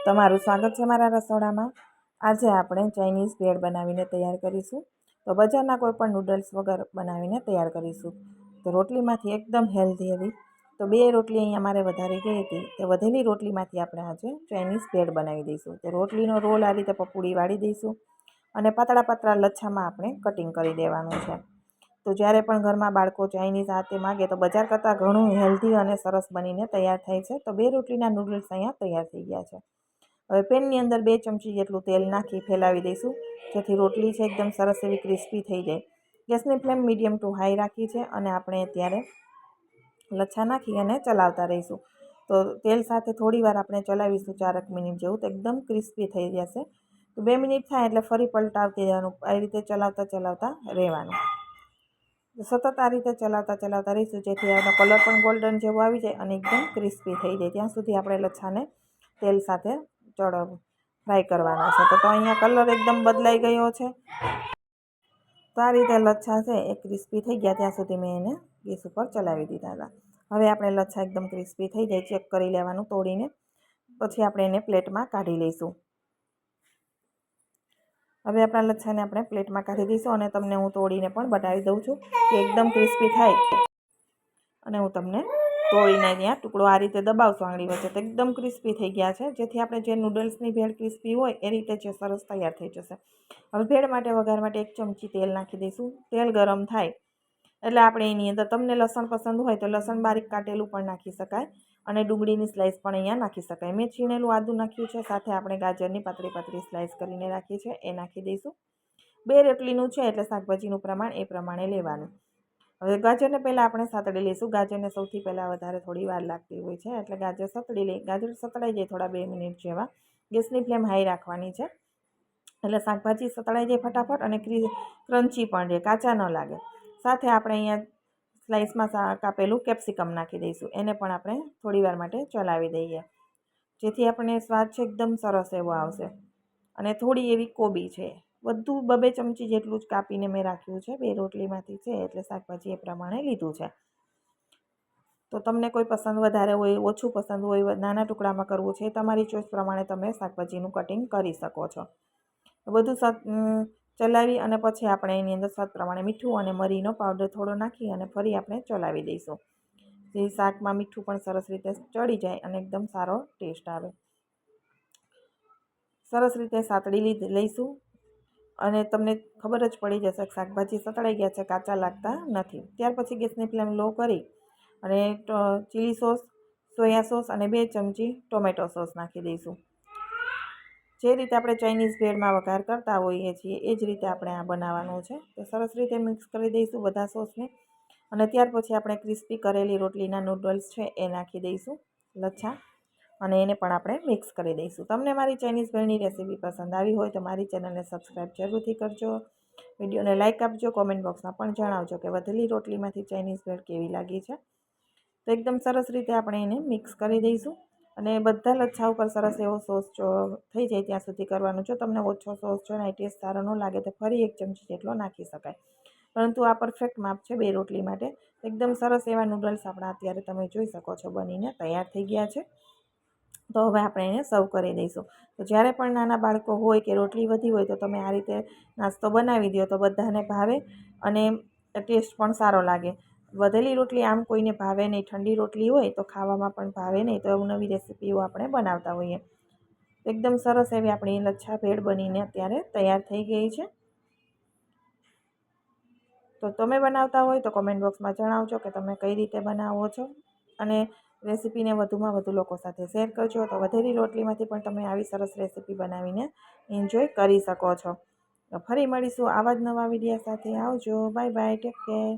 તમારું સ્વાગત છે મારા રસોડામાં। આજે આપણે ચાઇનીઝ ભેળ બનાવીને તૈયાર કરીશું। તો બજારના કોઈ પણ નૂડલ્સ વગર બનાવીને તૈયાર કરીશું। તો રોટલીમાંથી એકદમ હેલ્ધી એવી તો 2 રોટલી અહીંયા મારે વધારી ગઈ હતી। તે વધેલી રોટલીમાંથી આપણે આજે ચાઇનીઝ ભેળ બનાવી દઈશું। તો રોટલીનો રોલ આ રીતે પપુડી વાળી દઈશું અને પાતળા પાતળા લચ્છામાં આપણે કટિંગ કરી દેવાનું છે। તો જ્યારે પણ ઘરમાં બાળકો ચાઇનીઝ આ તે માગે તો બજાર કરતાં ઘણું હેલ્ધી અને સરસ બનીને તૈયાર થાય છે। તો 2 રોટલીના નૂડલ્સ અહીંયા તૈયાર થઈ ગયા છે। હવે પેનની અંદર 2 ચમચી જેટલું તેલ નાખી ફેલાવી દઈશું, જેથી રોટલી છે એકદમ સરસ એવી ક્રિસ્પી થઈ જાય। ગેસની ફ્લેમ મીડિયમ ટુ હાઈ રાખી છે અને આપણે અત્યારે લચ્છા નાખી અને ચલાવતા રહીશું। તો તેલ સાથે થોડીવાર આપણે ચલાવીશું 4 મિનિટ જેવું, તો એકદમ ક્રિસ્પી થઈ જશે। તો 2 મિનિટ થાય એટલે ફરી પલટાવતી જવાનું, આ રીતે ચલાવતા રહેવાનું। સતત આ રીતે ચલાવતા રહીશું, જેથી આનો કલર પણ ગોલ્ડન જેવો આવી જાય અને એકદમ ક્રિસ્પી થઈ જાય। ત્યાં સુધી આપણે લચ્છાને તેલ સાથે ફ્રાય કરવાના છે। તો અહીંયા કલર એકદમ બદલાઈ ગયો છે। તો આ રીતે લચ્છા છે એ ક્રિસ્પી થઈ ગયા ત્યાં સુધી મેં એને ગેસ ઉપર ચલાવી દીધા હતા। હવે આપણે લચ્છા એકદમ ક્રિસ્પી થઈ જાય ચેક કરી લેવાનું તોડીને, પછી આપણે એને પ્લેટમાં કાઢી લઈશું। હવે આપણા લચ્છાને આપણે પ્લેટમાં કાઢી દઈશું અને તમને હું તોડીને પણ બતાવી દઉં છું કે એકદમ ક્રિસ્પી થાય અને હું તમને તોડીને ત્યાં ટુકડો આ રીતે દબાવશું આંગળી વચ્ચે તો એકદમ ક્રિસ્પી થઈ ગયા છે, જેથી આપણે જે નૂડલ્સની ભેળ ક્રિસ્પી હોય એ રીતે જે સરસ તૈયાર થઈ જશે। હવે ભેળ માટે વઘાર માટે 1 ચમચી તેલ નાખી દઈશું। તેલ ગરમ થાય એટલે આપણે એની અંદર તમને લસણ પસંદ હોય તો લસણ બારીક કાટેલું પણ નાખી શકાય અને ડુંગળીની સ્લાઇસ પણ અહીંયા નાખી શકાય। મેં છીણેલું આદું નાખ્યું છે, સાથે આપણે ગાજરની પાતળી સ્લાઇસ કરીને રાખી છે એ નાખી દઈશું। 2 રોટલીનું છે એટલે શાકભાજીનું પ્રમાણ એ પ્રમાણે લેવાનું। હવે ગાજરને પહેલાં આપણે સાતળી લઈશું। ગાજરને સૌથી પહેલાં વધારે થોડી વાર લાગતી હોય છે, એટલે ગાજર સતળાઈ જાય થોડા 2 મિનિટ જેવા। ગેસની ફ્લેમ હાઈ રાખવાની છે, એટલે શાકભાજી સતળાઈ જાય ફટાફટ અને ક્રન્ચી પણ રહે, કાચા ન લાગે। સાથે આપણે અહીંયા સ્લાઇસમાં કાપેલું કેપ્સિકમ નાખી દઈશું, એને પણ આપણે થોડીવાર માટે ચલાવી દઈએ, જેથી આપણને સ્વાદ છે એકદમ સરસ એવો આવશે। અને થોડી એવી કોબી છે, બધું 2 ચમચી જેટલું જ કાપીને મેં રાખ્યું છે। 2 રોટલીમાંથી છે એટલે શાકભાજી એ પ્રમાણે લીધું છે। તો તમને કોઈ પસંદ વધારે હોય, ઓછું પસંદ હોય, નાના ટુકડામાં કરવું છે, તમારી ચોઈસ પ્રમાણે તમે શાકભાજીનું કટિંગ કરી શકો છો। બધું ચલાવી અને પછી આપણે એની અંદર સ્વાદ પ્રમાણે મીઠું અને મરીનો પાવડર થોડો નાખી અને ફરી આપણે ચલાવી દઈશું, જે શાકમાં મીઠું પણ સરસ રીતે ચડી જાય અને એકદમ સારો ટેસ્ટ આવે। સરસ રીતે સાતળી લઈશું અને તમને ખબર જ પડી જશે કે શાકભાજી સતળાઈ ગયા છે, કાચા લાગતા નથી। ત્યાર પછી ગેસની ફ્લેમ લો કરી અને ચીલી સોસ, સોયા સોસ અને 2 ચમચી ટોમેટો સોસ નાખી દઈશું। જે રીતે આપણે ચાઇનીઝ ભેળમાં વઘાર કરતા હોઈએ છીએ એ જ રીતે આપણે આ બનાવવાનું છે। તો સરસ રીતે મિક્સ કરી દઈશું બધા સોસને અને ત્યાર પછી આપણે ક્રિસ્પી કરેલી રોટલીના નૂડલ્સ છે એ નાખી દઈશું લચ્છા, અને એને પણ આપણે મિક્સ કરી દઈશું। તમને મારી ચાઇનીઝ ભેળની રેસીપી પસંદ આવી હોય તો મારી ચેનલને સબસ્ક્રાઈબ જરૂરથી કરજો, વિડીયોને લાઇક આપજો, કોમેન્ટ બોક્સમાં પણ જણાવજો કે વધેલી રોટલીમાંથી ચાઇનીઝ ભેળ કેવી લાગી છે। તો એકદમ સરસ રીતે આપણે એને મિક્સ કરી દઈશું અને બધા લચ્છા ઉપર સરસ એવો સોસ થઈ જાય ત્યાં સુધી કરવાનું। જો તમને ઓછો સોસ છે ને ટેસ્ટ સારો ન લાગે તો ફરી 1 ચમચી જેટલો નાખી શકાય, પરંતુ આ પરફેક્ટ માપ છે 2 રોટલી માટે। એકદમ સરસ એવા નૂડલ્સ આપણા અત્યારે તમે જોઈ શકો છો બનીને તૈયાર થઈ ગયા છે। તો હવે આપણે એને સર્વ કરી દઈશું। તો જ્યારે પણ નાના બાળકો હોય કે રોટલી વધી હોય તો તમે આ રીતે નાસ્તો બનાવી દો તો બધાને ભાવે અને ટેસ્ટ પણ સારો લાગે। વધેલી રોટલી આમ કોઈને ભાવે નહીં, ઠંડી રોટલી હોય તો ખાવામાં પણ ભાવે નહીં, તો નવી રેસીપીઓ આપણે બનાવતા હોઈએ। એકદમ સરસ એવી આપણી લચ્છા ભેળ બનીને અત્યારે તૈયાર થઈ ગઈ છે। તો તમે બનાવતા હોય તો કોમેન્ટ બોક્સમાં જણાવજો કે તમે કઈ રીતે બનાવો છો અને રેસીપીને વધુમાં વધુ લોકો સાથે શેર કરજો, તો વધેલી રોટલીમાંથી પણ તમે આવી સરસ રેસીપી બનાવીને એન્જોય કરી શકો છો। તો ફરી મળીશું આવા જ નવા વિડીયો સાથે। આવજો, બાય બાય, ટેક કેર।